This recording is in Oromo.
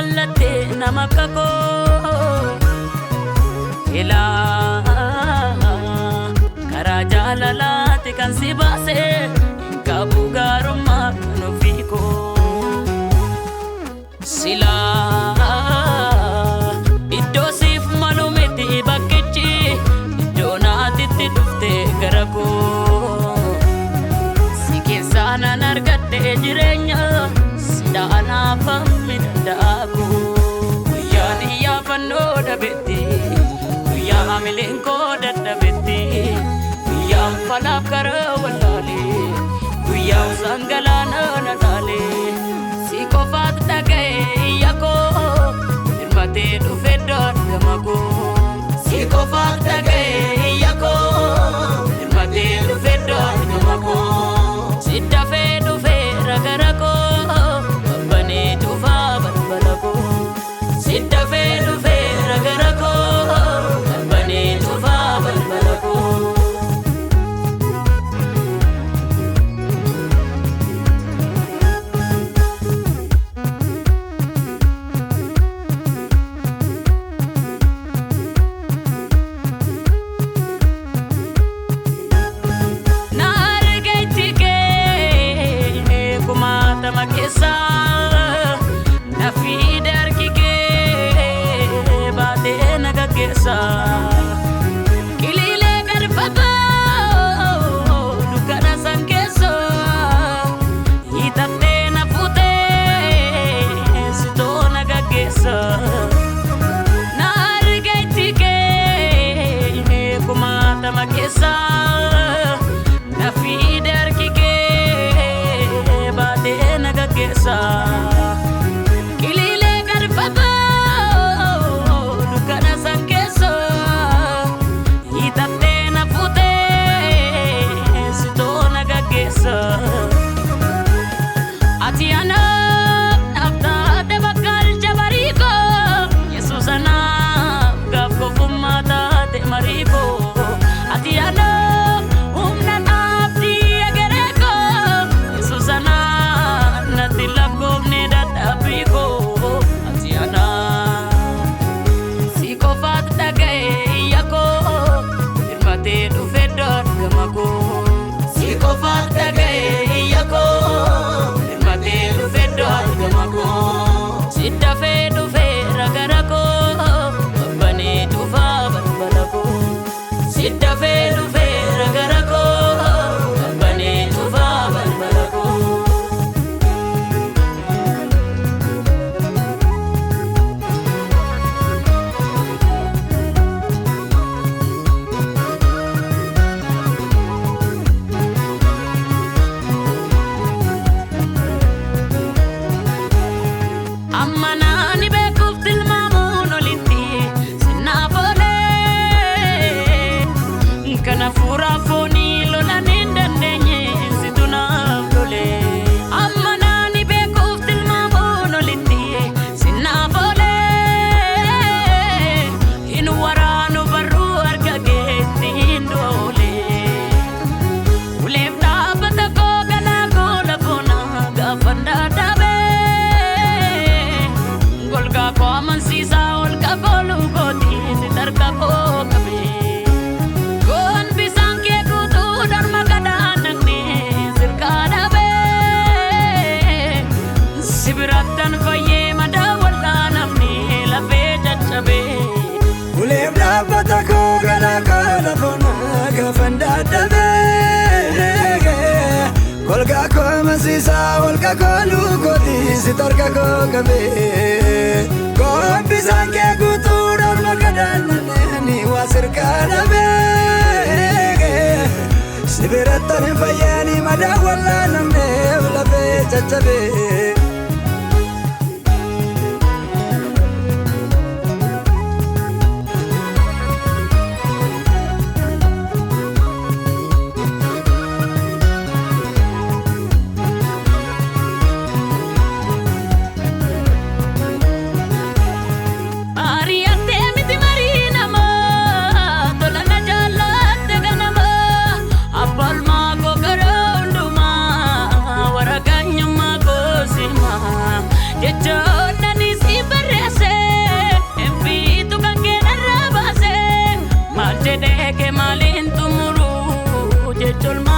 jaalatte nama kakoo ila kara jaalalaati kan si baase qabu gaarummaa kan ofiiko sila iddoo siif malu miti bakkichi iddoo naatitti dhufte gara koo si keessaa nan argadhe jireenya sidaanaaf hammi danda'aku guyyaan iyyaafannoo dhabetti guyyaa hamileen koo dadhabetti guyyaan falaaf karaa wallaalee guyyaan sangalaana nadhaalee si qofaat dhaga'e iyya koo hirmatee dhufe dorgama koo si qofaat dhaga'e iyya koo hirmatee dhufe dorgama koo si dafee dhufe ragara koo babbanee cufaa balbala koo si dafee dhufe ragara koo babbanee cufaa balbala koo makesa na fider kike bate nagagesa kilile garfako dukana sankeso itate na fute sito nagagesa na argaitike kumata makesa na fider kike nagagesa kilile garfako dukana sankeso itate na fute sito nagagesa atiana nafta de bakal jabariko yesusana gafko fumata de mariko atiana Kolga koma sisa olga kolu koti sitarka ko kabe ko bisange gutura magadan ni wasir kadabe sibiratan fayani madawala namne labe chachabe bareechol